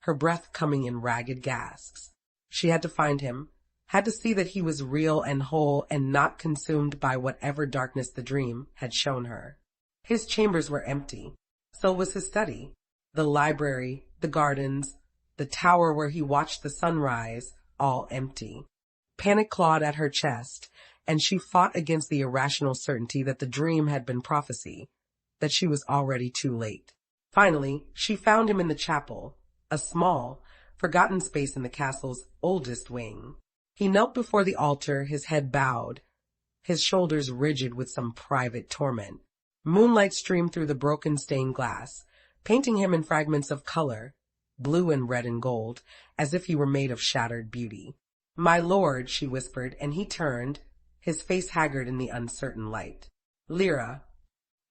her breath coming in ragged gasps. She had to find him, had to see that he was real and whole and not consumed by whatever darkness the dream had shown her. His chambers were empty. So was his study, the library, the gardens, the tower where he watched the sunrise, all empty. Panic clawed at her chest, and she fought against the irrational certainty that the dream had been prophecy, that she was already too late. Finally, she found him in the chapel, a small, forgotten space in the castle's oldest wing. He knelt before the altar, his head bowed, his shoulders rigid with some private torment. Moonlight streamed through the broken stained glass, painting him in fragments of color, blue and red and gold, as if he were made of shattered beauty. "My lord," she whispered, and he turned, his face haggard in the uncertain light. "Lyra."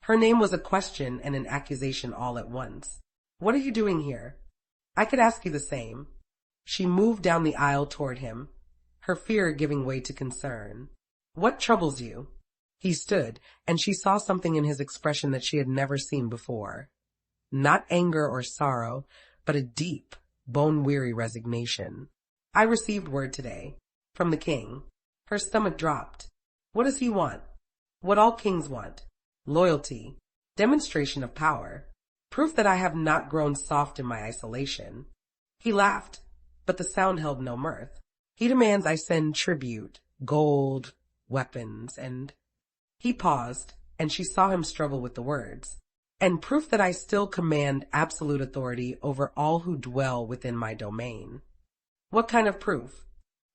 Her name was a question and an accusation all at once. "What are you doing here?" "I could ask you the same." She moved down the aisle toward him, her fear giving way to concern. "What troubles you?" He stood, and she saw something in his expression that she had never seen before. Not anger or sorrow, but a deep, bone-weary resignation. "I received word today. From the king." Her stomach dropped. "What does he want?" "What all kings want. Loyalty. Demonstration of power. Proof that I have not grown soft in my isolation." He laughed, but the sound held no mirth. "He demands I send tribute, gold, weapons, and—" He paused, and she saw him struggle with the words. "And proof that I still command absolute authority over all who dwell within my domain." "What kind of proof?"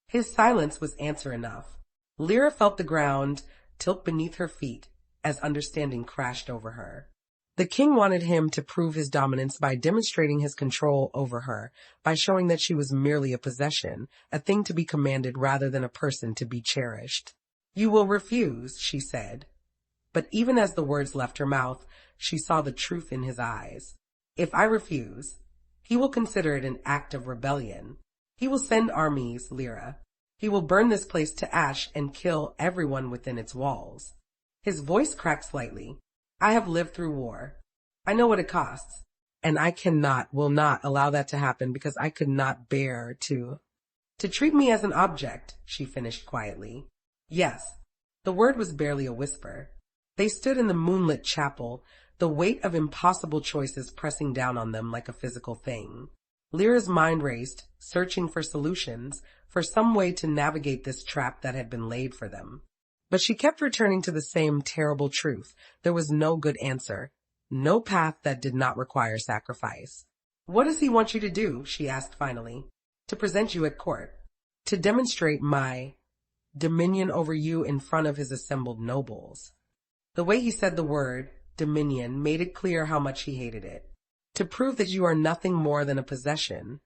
His silence was answer enough. Lyra felt the ground tilt beneath her feet, as understanding crashed over her. The king wanted him to prove his dominance by demonstrating his control over her, by showing that she was merely a possession, a thing to be commanded rather than a person to be cherished. "You will refuse," she said. But even as the words left her mouth, she saw the truth in his eyes. "If I refuse, he will consider it an act of rebellion. He will send armies, Lyra. He will burn this place to ash and kill everyone within its walls." His voice cracked slightly. "I have lived through war. I know what it costs. And I will not allow that to happen because I could not bear to treat me as an object," she finished quietly. Yes, the word was barely a whisper. They stood in the moonlit chapel, the weight of impossible choices pressing down on them like a physical thing. Lyra's mind raced, searching for solutions, for some way to navigate this trap that had been laid for them. But she kept returning to the same terrible truth. There was no good answer, no path that did not require sacrifice. "What does he want you to do?" she asked finally. "To present you at court. To demonstrate my dominion over you in front of his assembled nobles." The way he said the word, dominion, made it clear how much he hated it. "To prove that you are nothing more than a possession,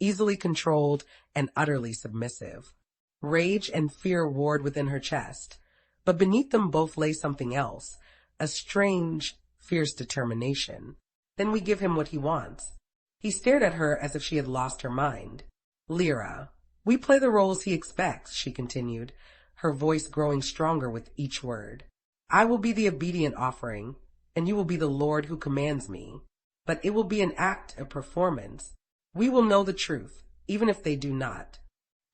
easily controlled and utterly submissive." Rage and fear warred within her chest, but beneath them both lay something else, a strange, fierce determination. "Then we give him what he wants." He stared at her as if she had lost her mind. "Lyra, we play the roles he expects," she continued, her voice growing stronger with each word. "I will be the obedient offering, and you will be the lord who commands me. But it will be an act, a performance. We will know the truth, even if they do not.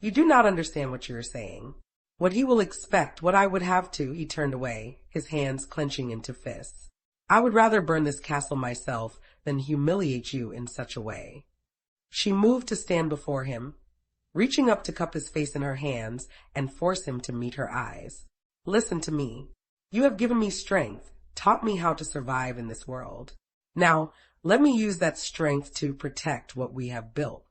You do not understand what you are saying. What he will expect, what I would have to." He turned away, his hands clenching into fists. "I would rather burn this castle myself than humiliate you in such a way." She moved to stand before him, reaching up to cup his face in her hands and force him to meet her eyes. "Listen to me. You have given me strength, taught me how to survive in this world. Now, let me use that strength to protect what we have built."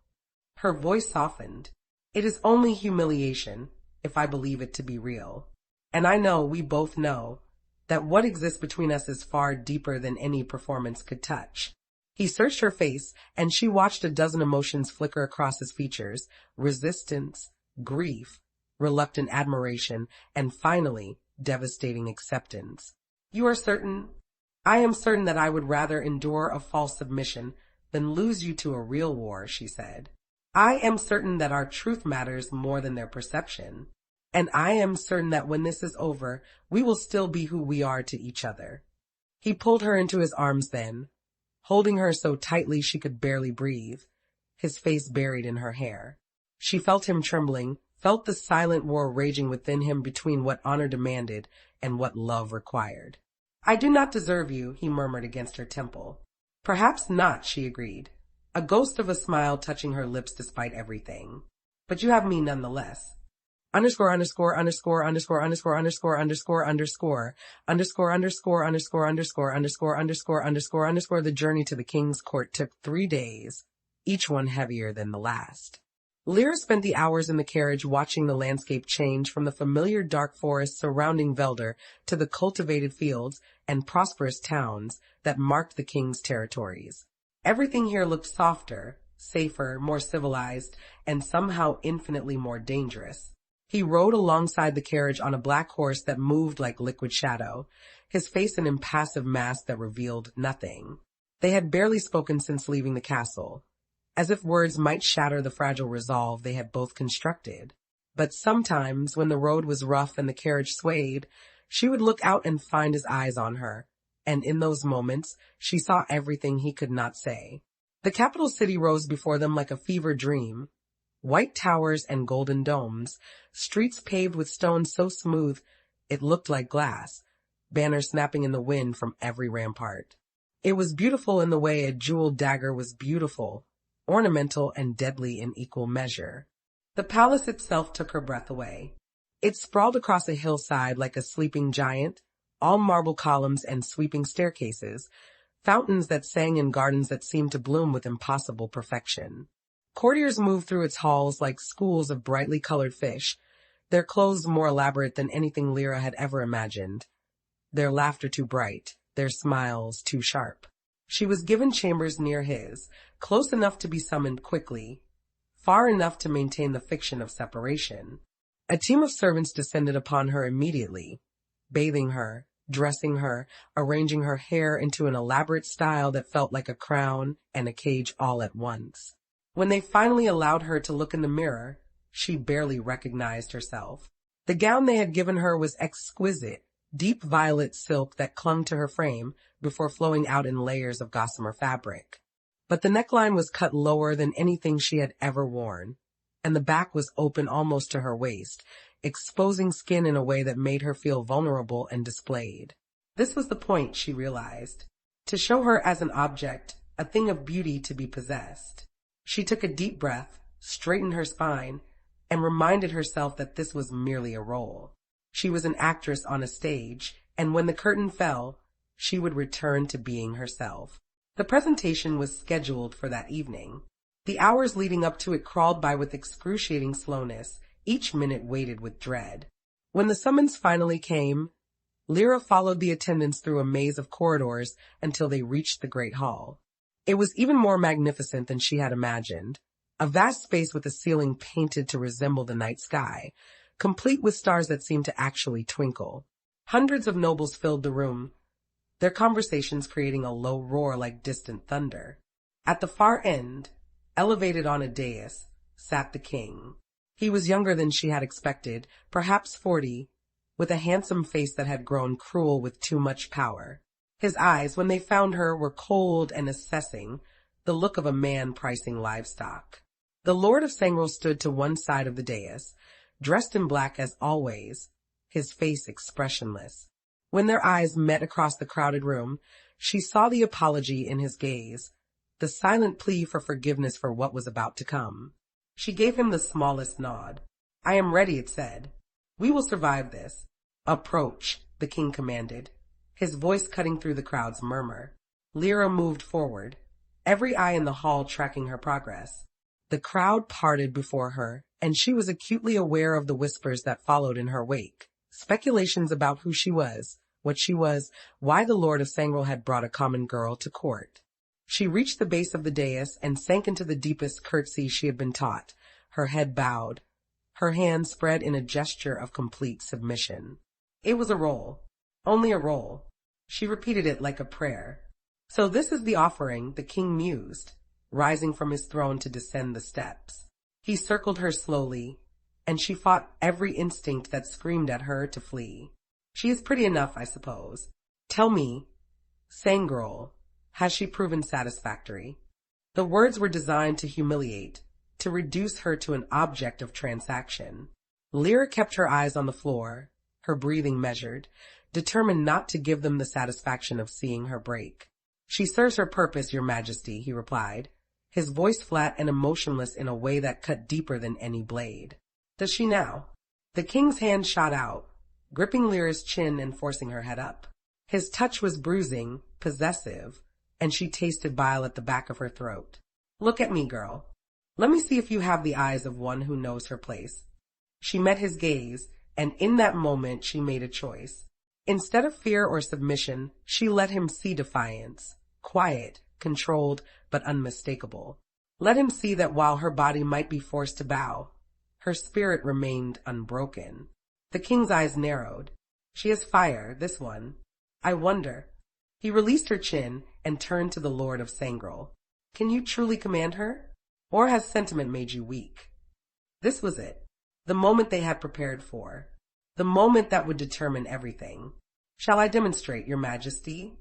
Her voice softened. "It is only humiliation, if I believe it to be real. And I know, we both know, that what exists between us is far deeper than any performance could touch." He searched her face, and she watched a dozen emotions flicker across his features: resistance, grief, reluctant admiration, and finally, devastating acceptance. "You are certain?" "I am certain that I would rather endure a false submission than lose you to a real war," she said. "I am certain that our truth matters more than their perception. And I am certain that when this is over, we will still be who we are to each other." He pulled her into his arms then, holding her so tightly she could barely breathe, his face buried in her hair. She felt him trembling, felt the silent war raging within him between what honor demanded and what love required. "I do not deserve you," he murmured against her temple. "Perhaps not," she agreed, a ghost of a smile touching her lips despite everything. "But you have me nonetheless." Underscore underscore underscore underscore underscore underscore underscore underscore underscore underscore underscore underscore underscore underscore underscore underscore. The journey to the king's court took 3 days, each one heavier than the last. Lyra spent the hours in the carriage watching the landscape change from the familiar dark forests surrounding Velder to the cultivated fields and prosperous towns that marked the king's territories. Everything here looked softer, safer, more civilized, and somehow infinitely more dangerous. He rode alongside the carriage on a black horse that moved like liquid shadow, his face an impassive mask that revealed nothing. They had barely spoken since leaving the castle, as if words might shatter the fragile resolve they had both constructed. But sometimes, when the road was rough and the carriage swayed, she would look out and find his eyes on her, and in those moments, she saw everything he could not say. The capital city rose before them like a fever dream. White towers and golden domes, streets paved with stone so smooth it looked like glass, banners snapping in the wind from every rampart. It was beautiful in the way a jeweled dagger was beautiful, ornamental and deadly in equal measure. The palace itself took her breath away. It sprawled across a hillside like a sleeping giant, all marble columns and sweeping staircases, fountains that sang in gardens that seemed to bloom with impossible perfection. Courtiers moved through its halls like schools of brightly colored fish, their clothes more elaborate than anything Lyra had ever imagined. their laughter too bright, their smiles too sharp. She was given chambers near his, close enough to be summoned quickly, far enough to maintain the fiction of separation. A team of servants descended upon her immediately, bathing her, dressing her, arranging her hair into an elaborate style that felt like a crown and a cage all at once. When they finally allowed her to look in the mirror, she barely recognized herself. The gown they had given her was exquisite, deep violet silk that clung to her frame before flowing out in layers of gossamer fabric. But the neckline was cut lower than anything she had ever worn, and the back was open almost to her waist, exposing skin in a way that made her feel vulnerable and displayed. This was the point, she realized, to show her as an object, a thing of beauty to be possessed. She took a deep breath, straightened her spine, and reminded herself that this was merely a role. She was an actress on a stage, and when the curtain fell, she would return to being herself. The presentation was scheduled for that evening. The hours leading up to it crawled by with excruciating slowness, each minute weighted with dread. When the summons finally came, Lyra followed the attendants through a maze of corridors until they reached the great hall. It was even more magnificent than she had imagined. A vast space with a ceiling painted to resemble the night sky, complete with stars that seemed to actually twinkle. Hundreds of nobles filled the room, their conversations creating a low roar like distant thunder. At the far end, elevated on a dais, sat the king. He was younger than she had expected, perhaps 40, with a handsome face that had grown cruel with too much power. His eyes, when they found her, were cold and assessing, the look of a man pricing livestock. The Lord of Sangral stood to one side of the dais, dressed in black as always, his face expressionless. When their eyes met across the crowded room, she saw the apology in his gaze, the silent plea for forgiveness for what was about to come. She gave him the smallest nod. "I am ready," it said. "We will survive this." "Approach," the king commanded, his voice cutting through the crowd's murmur. Lyra moved forward, every eye in the hall tracking her progress. The crowd parted before her, and she was acutely aware of the whispers that followed in her wake. Speculations about who she was, what she was, why the Lord of Sangral had brought a common girl to court. She reached the base of the dais and sank into the deepest curtsy she had been taught, her head bowed, her hands spread in a gesture of complete submission. It was a role, only a role. She repeated it like a prayer. "So this is the offering," the king mused, rising from his throne to descend the steps. He circled her slowly, and she fought every instinct that screamed at her to flee. "She is pretty enough, I suppose. Tell me, Sangral, has she proven satisfactory?" The words were designed to humiliate, to reduce her to an object of transaction. Lyra kept her eyes on the floor, her breathing measured, determined not to give them the satisfaction of seeing her break. "She serves her purpose, your majesty," he replied, his voice flat and emotionless in a way that cut deeper than any blade. "Does she now?" The king's hand shot out, gripping Lyra's chin and forcing her head up. His touch was bruising, possessive, and she tasted bile at the back of her throat. "Look at me, girl. Let me see if you have the eyes of one who knows her place." She met his gaze, and in that moment she made a choice. Instead of fear or submission, she let him see defiance, quiet, controlled, but unmistakable. Let him see that while her body might be forced to bow, her spirit remained unbroken. The king's eyes narrowed. "She has fire, this one. I wonder." He released her chin and turned to the Lord of Sangral. "Can you truly command her? Or has sentiment made you weak?" This was it, the moment they had prepared for, the moment that would determine everything. "Shall I demonstrate, your majesty?"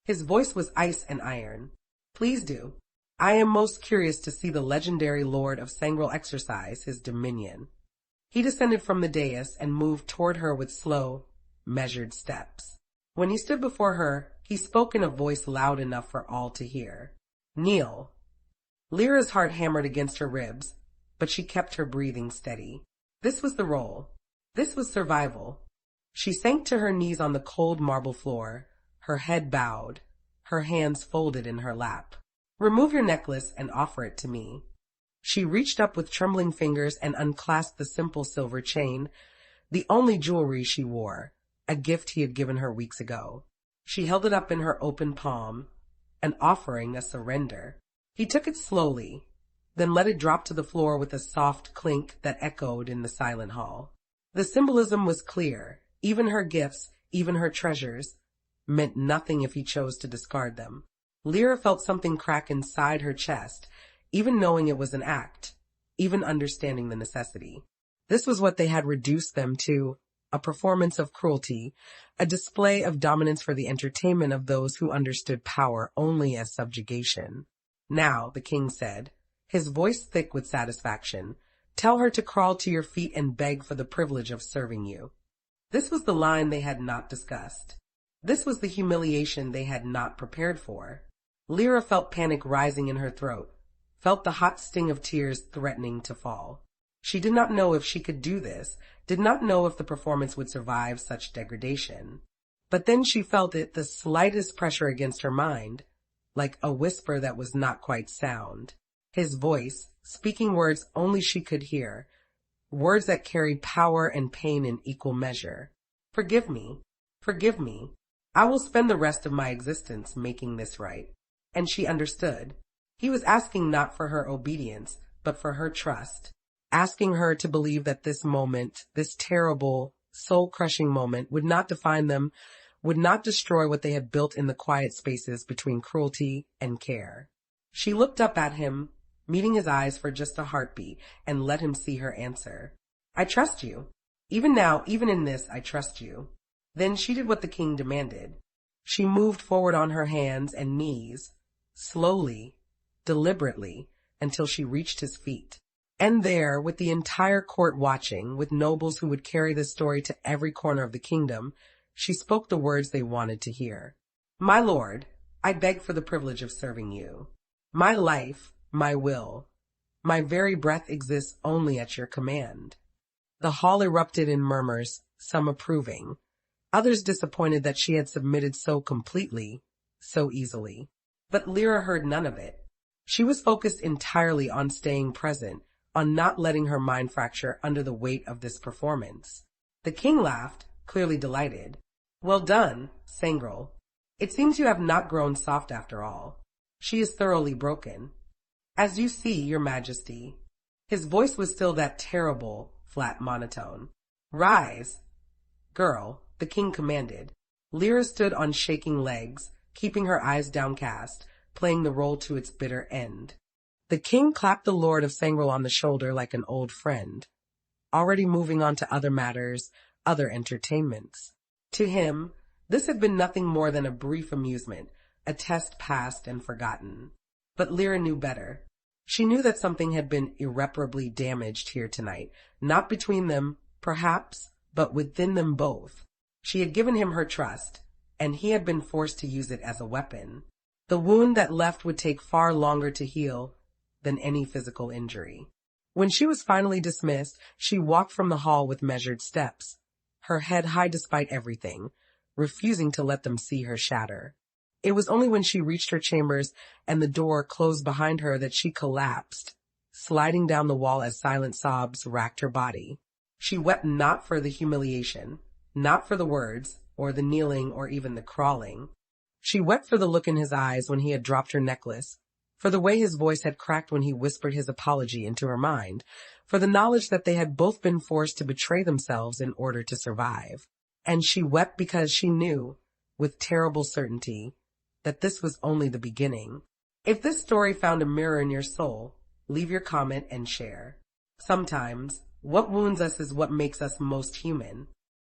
His voice was ice and iron. "Please do. I am most curious to see the legendary Lord of Sangral exercise his dominion." He descended from the dais and moved toward her with slow, measured steps. When he stood before her, he spoke in a voice loud enough for all to hear. "Kneel." Lyra's heart hammered against her ribs, but she kept her breathing steady. This was the role. This was survival. She sank to her knees on the cold marble floor, her head bowed, her hands folded in her lap. "Remove your necklace and offer it to me." She reached up with trembling fingers and unclasped the simple silver chain, the only jewelry she wore, a gift he had given her weeks ago. She held it up in her open palm, an offering, a surrender. He took it slowly, then let it drop to the floor with a soft clink that echoed in the silent hall. The symbolism was clear. Even her gifts, even her treasures, meant nothing if he chose to discard them. Lyra felt something crack inside her chest, even knowing it was an act, even understanding the necessity. This was what they had reduced them to, a performance of cruelty, a display of dominance for the entertainment of those who understood power only as subjugation. Now, the king said, his voice thick with satisfaction, tell her to crawl to your feet and beg for the privilege of serving you. This was the line they had not discussed. This was the humiliation they had not prepared for. Lyra felt panic rising in her throat, felt the hot sting of tears threatening to fall. She did not know if she could do this, did not know if the performance would survive such degradation. But then she felt it, the slightest pressure against her mind, like a whisper that was not quite sound. His voice, speaking words only she could hear, words that carried power and pain in equal measure. Forgive me. Forgive me. I will spend the rest of my existence making this right. And she understood. He was asking not for her obedience, but for her trust. Asking her to believe that this moment, this terrible, soul-crushing moment, would not define them, would not destroy what they had built in the quiet spaces between cruelty and care. She looked up at him, meeting his eyes for just a heartbeat, and let him see her answer. I trust you. Even now, even in this, I trust you. Then she did what the king demanded. She moved forward on her hands and knees, slowly, deliberately, until she reached his feet. And there, with the entire court watching, with nobles who would carry the story to every corner of the kingdom, she spoke the words they wanted to hear. My lord, I beg for the privilege of serving you. My life, my will, my very breath exists only at your command. The hall erupted in murmurs, some approving, others disappointed that she had submitted so completely, so easily. But Lyra heard none of it. She was focused entirely on staying present, on not letting her mind fracture under the weight of this performance. The king laughed, clearly delighted. Well done, Sangreal. It seems you have not grown soft after all. She is thoroughly broken. As you see, your majesty. His voice was still that terrible, flat monotone. Rise. Girl, the king commanded. Lyra stood on shaking legs, keeping her eyes downcast, playing the role to its bitter end. The king clapped the lord of Sangreal on the shoulder like an old friend, already moving on to other matters, other entertainments. To him, this had been nothing more than a brief amusement, a test passed and forgotten. But Lyra knew better. She knew that something had been irreparably damaged here tonight, not between them, perhaps, but within them both. She had given him her trust, and he had been forced to use it as a weapon. The wound that left would take far longer to heal than any physical injury. When she was finally dismissed, she walked from the hall with measured steps, her head high despite everything, refusing to let them see her shatter. It was only when she reached her chambers and the door closed behind her that she collapsed, sliding down the wall as silent sobs racked her body. She wept not for the humiliation, not for the words, or the kneeling, or even the crawling. She wept for the look in his eyes when he had dropped her necklace, for the way his voice had cracked when he whispered his apology into her mind, for the knowledge that they had both been forced to betray themselves in order to survive. And she wept because she knew, with terrible certainty, that this was only the beginning. If this story found a mirror in your soul, leave your comment and share. Sometimes, what wounds us is what makes us most human.